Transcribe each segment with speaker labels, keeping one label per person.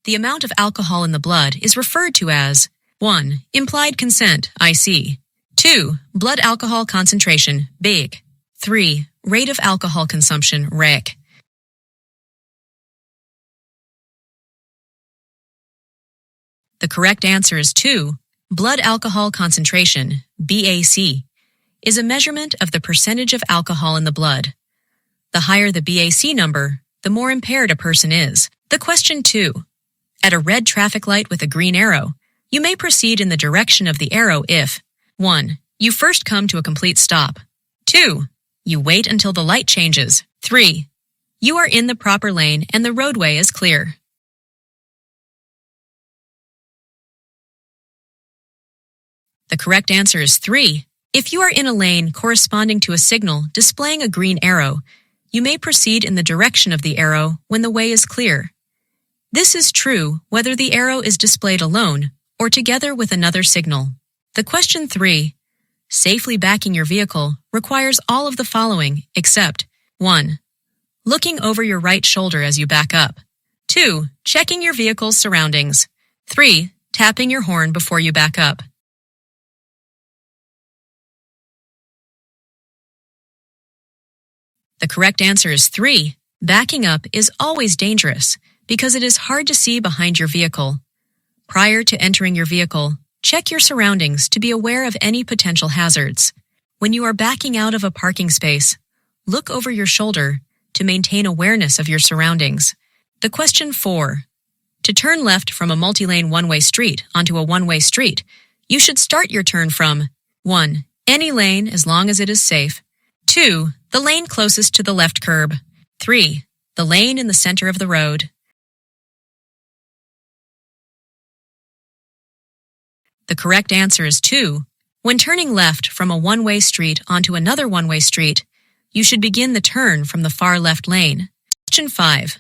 Speaker 1: the amount of alcohol in the blood is referred to as 1. Implied consent, IC. 2. Blood alcohol concentration, BAC. 3. Rate of alcohol consumption, RAC. The correct answer is 2. Blood alcohol concentration, BAC, is a measurement of the percentage of alcohol in the blood. The higher the BAC number, the more impaired a person is. The question 2. At a red traffic light with a green arrow, you may proceed in the direction of the arrow if 1. You first come to a complete stop. 2. You wait until the light changes. 3. You are in the proper lane and the roadway is clear. The correct answer is 3. If you are in a lane corresponding to a signal displaying a green arrow, you may proceed in the direction of the arrow when the way is clear. This is true whether the arrow is displayed alone or together with another signal. The question 3. Safely backing your vehicle requires all of the following except 1. Looking over your right shoulder as you back up. 2. Checking your vehicle's surroundings. 3. Tapping your horn before you back up. The correct answer is 3. Backing up is always dangerous because it is hard to see behind your vehicle. Prior to entering your vehicle, check your surroundings to be aware of any potential hazards. When you are backing out of a parking space, look over your shoulder to maintain awareness of your surroundings. The question 4. To turn left from a multi-lane one-way street onto a one-way street, you should start your turn from 1. Any lane as long as it is safe. 2. The lane closest to the left curb. 3. The lane in the center of the road. The correct answer is 2. When turning left from a one-way street onto another one-way street, you should begin the turn from the far left lane. Question 5.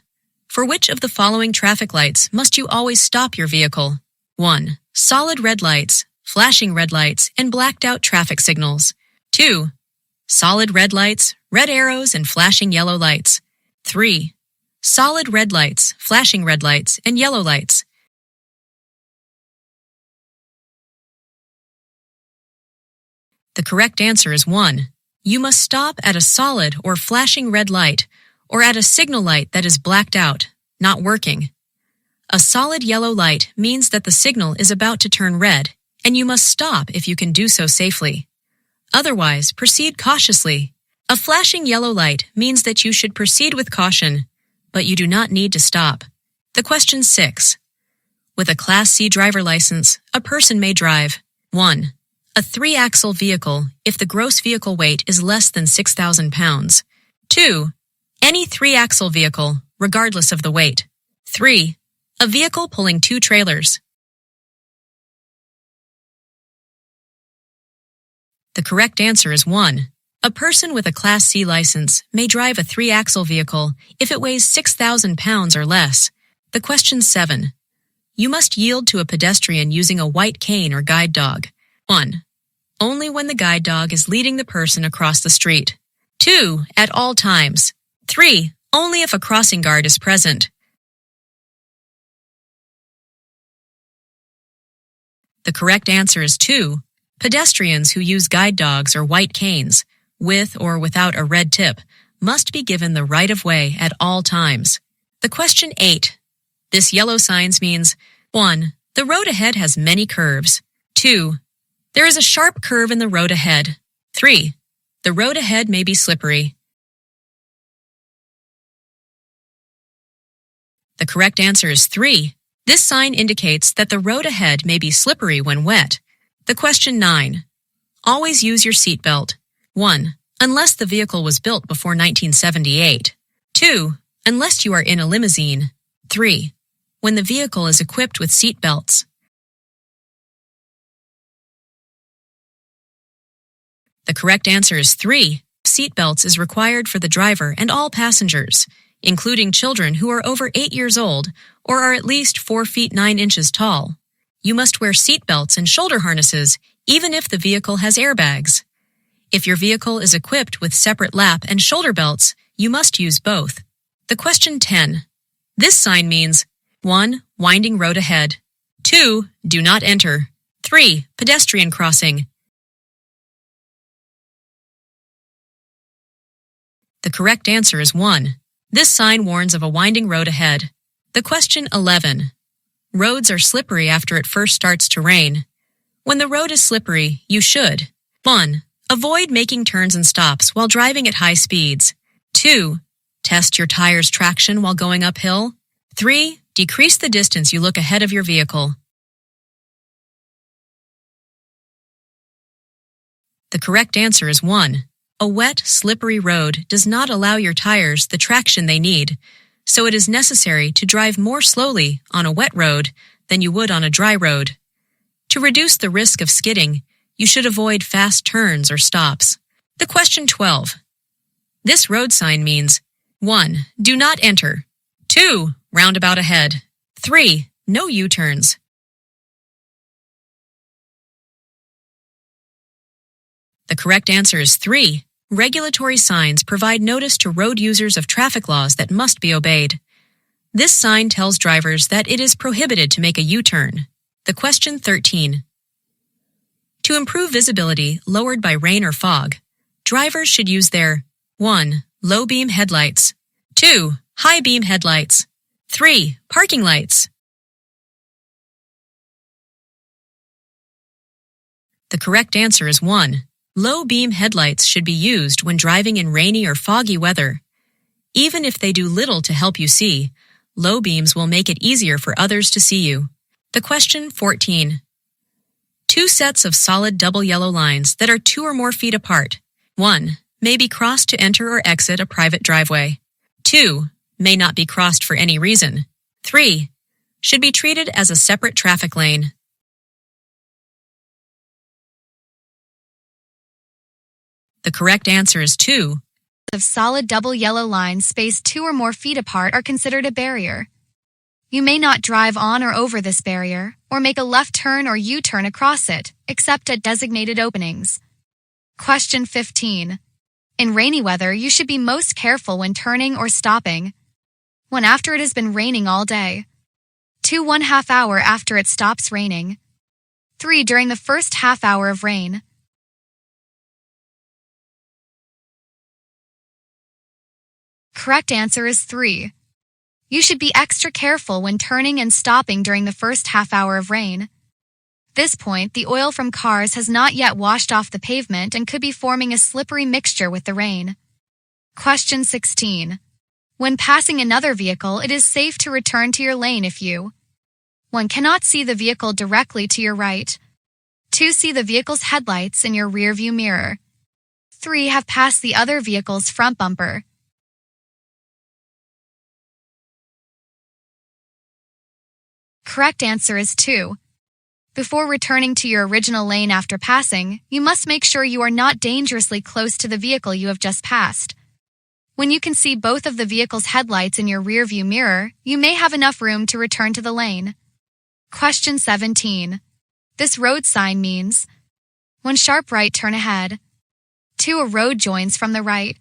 Speaker 1: For which of the following traffic lights must you always stop your vehicle? 1. Solid red lights, flashing red lights, and blacked out traffic signals. 2. Solid red lights, red arrows, and flashing yellow lights. 3. Solid red lights, flashing red lights, and yellow lights. The correct answer is 1. You must stop at a solid or flashing red light or at a signal light that is blacked out, not working. A solid yellow light means that the signal is about to turn red, and you must stop if you can do so safely. Otherwise, proceed cautiously. A flashing yellow light means that you should proceed with caution, but you do not need to stop. The question 6. With a Class C driver license, a person may drive 1. A 3-axle vehicle if the gross vehicle weight is less than 6,000 pounds. 2. Any 3-axle vehicle, regardless of the weight. 3. A vehicle pulling 2 trailers. The correct answer is 1. A person with a Class C license may drive a 3-axle vehicle if it weighs 6,000 pounds or less. The question 7. You must yield to a pedestrian using a white cane or guide dog. 1. Only when the guide dog is leading the person across the street. 2. At all times. 3. Only if a crossing guard is present. The correct answer is 2. Pedestrians who use guide dogs or white canes, with or without a red tip, must be given the right-of-way at all times. The question 8. This yellow sign means 1. The road ahead has many curves. 2. There is a sharp curve in the road ahead. 3. The road ahead may be slippery. The correct answer is 3. This sign indicates that the road ahead may be slippery when wet. The question 9. Always use your seatbelt. 1. Unless the vehicle was built before 1978. 2. Unless you are in a limousine. 3. When the vehicle is equipped with seat belts. The correct answer is 3. Seat belts is required for the driver and all passengers, including children who are over 8 years old or are at least 4 feet 9 inches tall. You must wear seat belts and shoulder harnesses even if the vehicle has airbags. If your vehicle is equipped with separate lap and shoulder belts, you must use both. The question 10. This sign means 1. Winding road ahead. 2. Do not enter. 3. Pedestrian crossing. The correct answer is 1. This sign warns of a winding road ahead. The question 11. Roads are slippery after it first starts to rain. When the road is slippery, you should 1. Avoid making turns and stops while driving at high speeds. 2. Test your tires' traction while going uphill. 3. Decrease the distance you look ahead of your vehicle. The correct answer is 1. A wet, slippery road does not allow your tires the traction they need, so it is necessary to drive more slowly on a wet road than you would on a dry road. To reduce the risk of skidding, you should avoid fast turns or stops. The question 12. This road sign means 1. Do not enter. 2. Roundabout ahead. 3. No U-turns. The correct answer is 3. Regulatory signs provide notice to road users of traffic laws that must be obeyed. This sign tells drivers that it is prohibited to make a U-turn. The question 13. To improve visibility lowered by rain or fog, drivers should use their 1. Low beam headlights. 2. High beam headlights. 3. Parking lights. The correct answer is 1. Low beam headlights should be used when driving in rainy or foggy weather. Even if they do little to help you see, low beams will make it easier for others to see you. The question 14. 2 sets of solid double yellow lines that are 2 or more feet apart. 1. May be crossed to enter or exit a private driveway. 2. May not be crossed for any reason. 3. Should be treated as a separate traffic lane. The correct answer is 2.
Speaker 2: Of solid double yellow lines spaced 2 or more feet apart are considered a barrier. You may not drive on or over this barrier, or make a left turn or U-turn across it, except at designated openings. Question 15. In rainy weather, you should be most careful when turning or stopping. 1. After it has been raining all day. 2. 1/2 hour after it stops raining. 3. During the first half hour of rain. Correct answer is 3. You should be extra careful when turning and stopping during the first half hour of rain. This point, the oil from cars has not yet washed off the pavement and could be forming a slippery mixture with the rain. Question 16. When passing another vehicle, it is safe to return to your lane if you 1. Cannot see the vehicle directly to your right. 2. See the vehicle's headlights in your rearview mirror. 3. Have passed the other vehicle's front bumper. Correct answer is 2. Before returning to your original lane after passing, you must make sure you are not dangerously close to the vehicle you have just passed. When you can see both of the vehicle's headlights in your rearview mirror, you may have enough room to return to the lane. Question 17. This road sign means 1. Sharp right turn ahead. 2. A road joins from the right.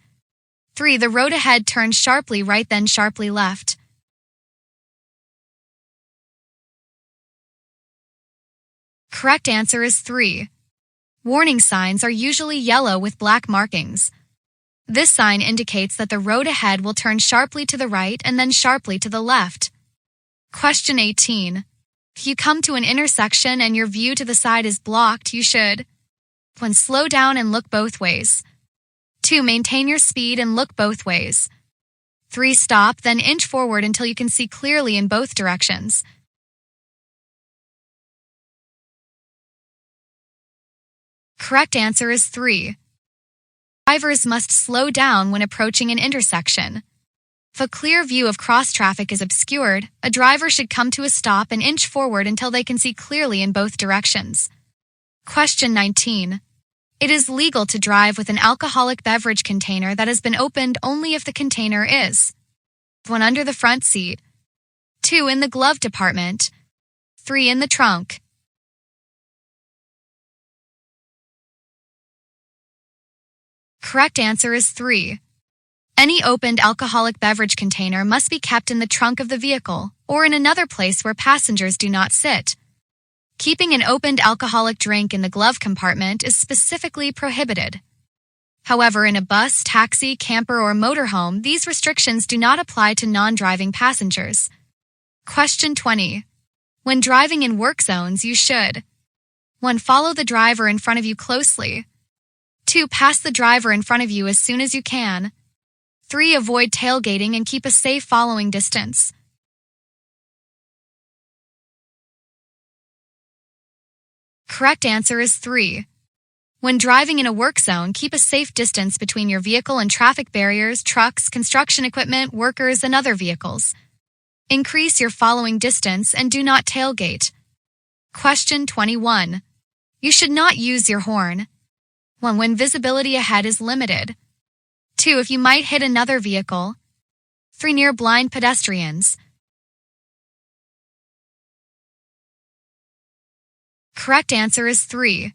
Speaker 2: 3. The road ahead turns sharply right then sharply left. Correct answer is 3. Warning signs are usually yellow with black markings. This sign indicates that the road ahead will turn sharply to the right and then sharply to the left. Question 18. If you come to an intersection and your view to the side is blocked, you should 1. Slow down and look both ways. 2. Maintain your speed and look both ways. 3. Stop, then inch forward until you can see clearly in both directions. Correct answer is 3. Drivers must slow down when approaching an intersection. If a clear view of cross traffic is obscured, a driver should come to a stop and inch forward until they can see clearly in both directions. Question 19. It is legal to drive with an alcoholic beverage container that has been opened only if the container is 1. Under the front seat. 2. In the glove compartment. 3. In the trunk. Correct answer is 3. Any opened alcoholic beverage container must be kept in the trunk of the vehicle, or in another place where passengers do not sit. Keeping an opened alcoholic drink in the glove compartment is specifically prohibited. However, in a bus, taxi, camper, or motorhome, these restrictions do not apply to non-driving passengers. Question 20. When driving in work zones, you should 1. Follow the driver in front of you closely. 2. Pass the driver in front of you as soon as you can. 3. Avoid tailgating and keep a safe following distance. Correct answer is 3. When driving in a work zone, keep a safe distance between your vehicle and traffic barriers, trucks, construction equipment, workers, and other vehicles. Increase your following distance and do not tailgate. Question 21. You should not use your horn. 1. When visibility ahead is limited. 2. If you might hit another vehicle. 3. Near blind pedestrians. Correct answer is 3.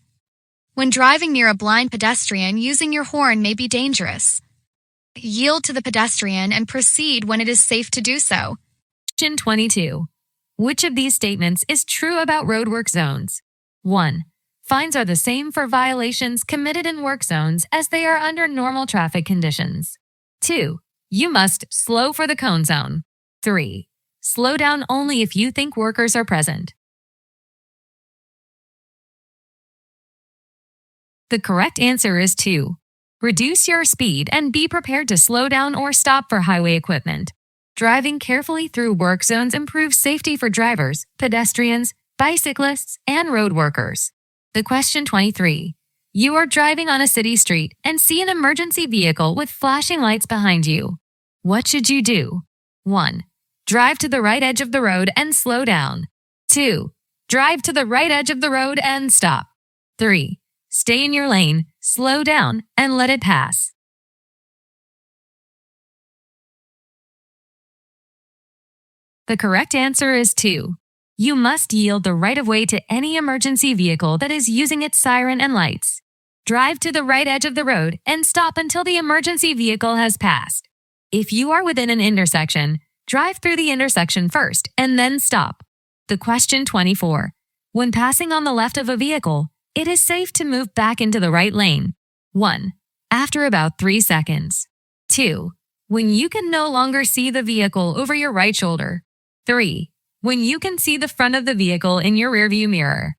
Speaker 2: When driving near a blind pedestrian, using your horn may be dangerous. Yield to the pedestrian and proceed when it is safe to do so.
Speaker 1: Question 22. Which of these statements is true about road work zones? 1. Fines are the same for violations committed in work zones as they are under normal traffic conditions. 2. You must slow for the cone zone. 3. Slow down only if you think workers are present. The correct answer is 2. Reduce your speed and be prepared to slow down or stop for highway equipment. Driving carefully through work zones improves safety for drivers, pedestrians, bicyclists, and road workers. The question 23. You are driving on a city street and see an emergency vehicle with flashing lights behind you. What should you do? 1. Drive to the right edge of the road and slow down. 2. Drive to the right edge of the road and stop. 3. Stay in your lane, slow down, and let it pass. The correct answer is 2. You must yield the right-of-way to any emergency vehicle that is using its siren and lights. Drive to the right edge of the road and stop until the emergency vehicle has passed. If you are within an intersection, drive through the intersection first and then stop. The question 24. When passing on the left of a vehicle, it is safe to move back into the right lane. 1. After about 3 seconds. 2. When you can no longer see the vehicle over your right shoulder. 3. When you can see the front of the vehicle in your rearview mirror.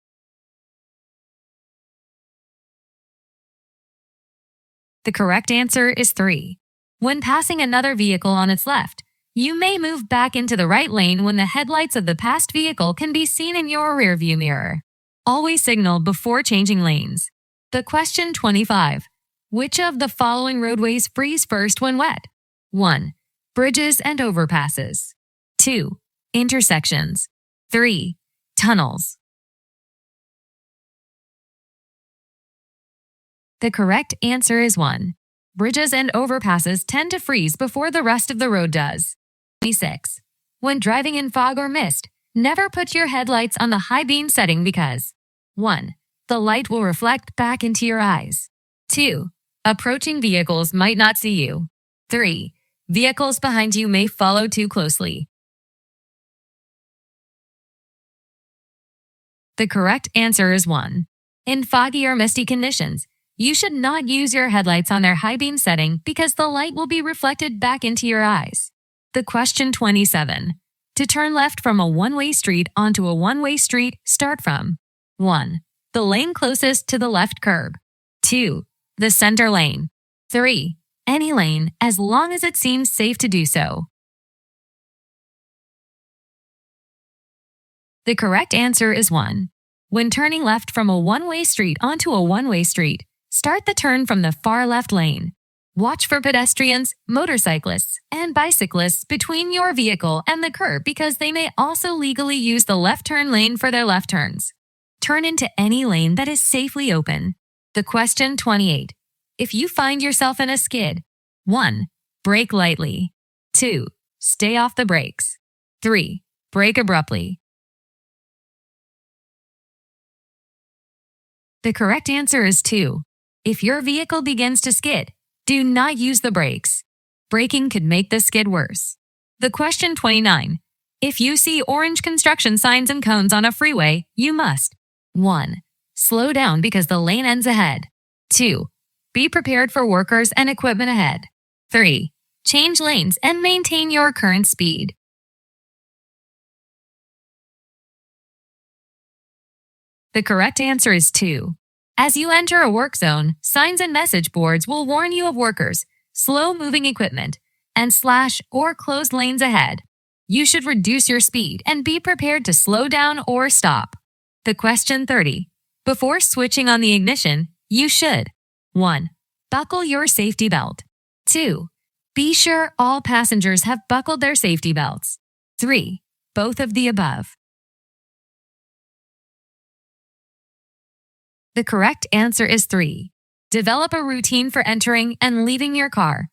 Speaker 1: The correct answer is 3. When passing another vehicle on its left, you may move back into the right lane when the headlights of the passed vehicle can be seen in your rearview mirror. Always signal before changing lanes. The question 25. Which of the following roadways freeze first when wet? 1. Bridges and overpasses. 2. Intersections. 3. Tunnels. The correct answer is 1. Bridges and overpasses tend to freeze before the rest of the road does. 26. When driving in fog or mist, never put your headlights on the high beam setting because 1. The light will reflect back into your eyes. 2. Approaching vehicles might not see you. 3. Vehicles behind you may follow too closely. The correct answer is 1. In foggy or misty conditions, you should not use your headlights on their high beam setting because the light will be reflected back into your eyes. The question 27. To turn left from a one-way street onto a one-way street, start from 1. The lane closest to the left curb. 2. The center lane. 3. Any lane, as long as it seems safe to do so. The correct answer is 1. When turning left from a one-way street onto a one-way street, start the turn from the far left lane. Watch for pedestrians, motorcyclists, and bicyclists between your vehicle and the curb because they may also legally use the left turn lane for their left turns. Turn into any lane that is safely open. The question 28. If you find yourself in a skid, 1. Brake lightly. 2. Stay off the brakes. 3. Brake abruptly. The correct answer is 2. If your vehicle begins to skid, do not use the brakes. Braking could make the skid worse. The question 29. If you see orange construction signs and cones on a freeway, you must 1. Slow down because the lane ends ahead. 2. Be prepared for workers and equipment ahead. 3. Change lanes and maintain your current speed. The correct answer is 2. As you enter a work zone, signs and message boards will warn you of workers, slow-moving equipment, and slash or closed lanes ahead. You should reduce your speed and be prepared to slow down or stop. The question 30. Before switching on the ignition, you should 1. Buckle your safety belt. 2. Be sure all passengers have buckled their safety belts. 3. Both of the above. The correct answer is 3. Develop a routine for entering and leaving your car.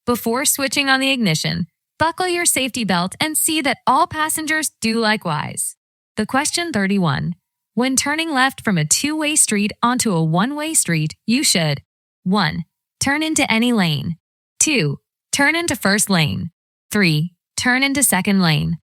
Speaker 1: Before switching on the ignition, buckle your safety belt and see that all passengers do likewise. The question 31. When turning left from a two-way street onto a one-way street, you should 1. Turn into any lane. 2. Turn into first lane. 3. Turn into second lane.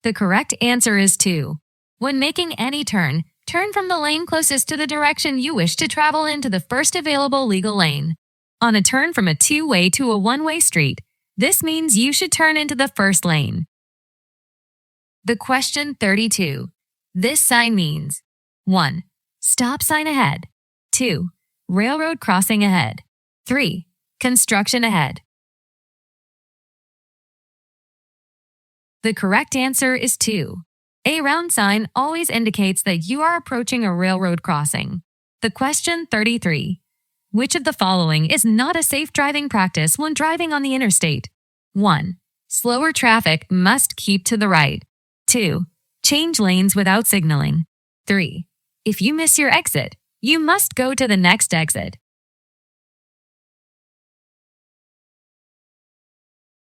Speaker 1: The correct answer is 2. When making any turn, turn from the lane closest to the direction you wish to travel into the first available legal lane. On a turn from a two-way to a one-way street, this means you should turn into the first lane. The question 32. This sign means 1. Stop sign ahead. 2. Railroad crossing ahead. 3. Construction ahead. The correct answer is 2. A round sign always indicates that you are approaching a railroad crossing. The question 33. Which of the following is not a safe driving practice when driving on the interstate? 1. Slower traffic must keep to the right. 2. Change lanes without signaling. 3. If you miss your exit, you must go to the next exit.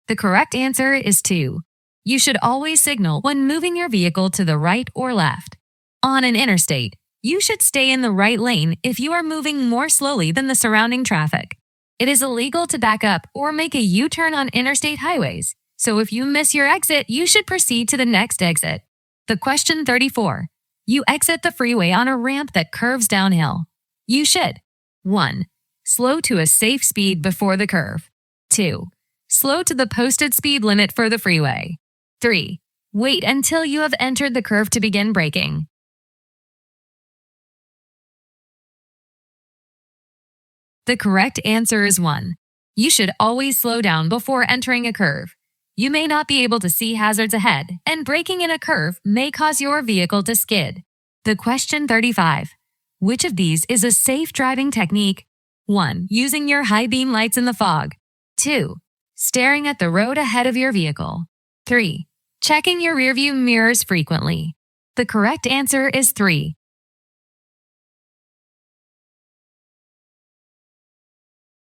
Speaker 1: The correct answer is 2. You should always signal when moving your vehicle to the right or left. On an interstate, you should stay in the right lane if you are moving more slowly than the surrounding traffic. It is illegal to back up or make a U-turn on interstate highways, so if you miss your exit, you should proceed to the next exit. The question 34. You exit the freeway on a ramp that curves downhill. You should 1. Slow to a safe speed before the curve. 2. Slow to the posted speed limit for the freeway. 3. Wait until you have entered the curve to begin braking. The correct answer is 1. You should always slow down before entering a curve. You may not be able to see hazards ahead, and braking in a curve may cause your vehicle to skid. The question 35. Which of these is a safe driving technique? 1. Using your high beam lights in the fog. 2. Staring at the road ahead of your vehicle. 3. Checking your rearview mirrors frequently. The correct answer is 3.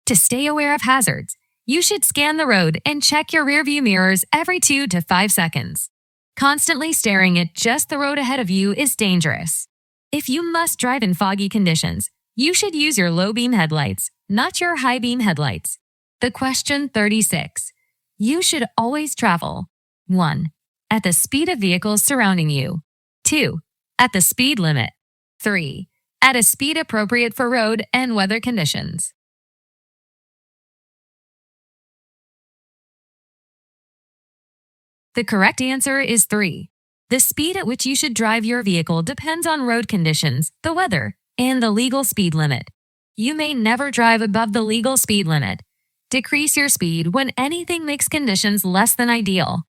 Speaker 1: To stay aware of hazards, you should scan the road and check your rearview mirrors every 2 to 5 seconds. Constantly staring at just the road ahead of you is dangerous. If you must drive in foggy conditions, you should use your low beam headlights, not your high beam headlights. The question 36. You should always travel 1. At the speed of vehicles surrounding you. 2. At the speed limit. 3. At a speed appropriate for road and weather conditions. The correct answer is 3. The speed at which you should drive your vehicle depends on road conditions, the weather, and the legal speed limit. You may never drive above the legal speed limit. Decrease your speed when anything makes conditions less than ideal.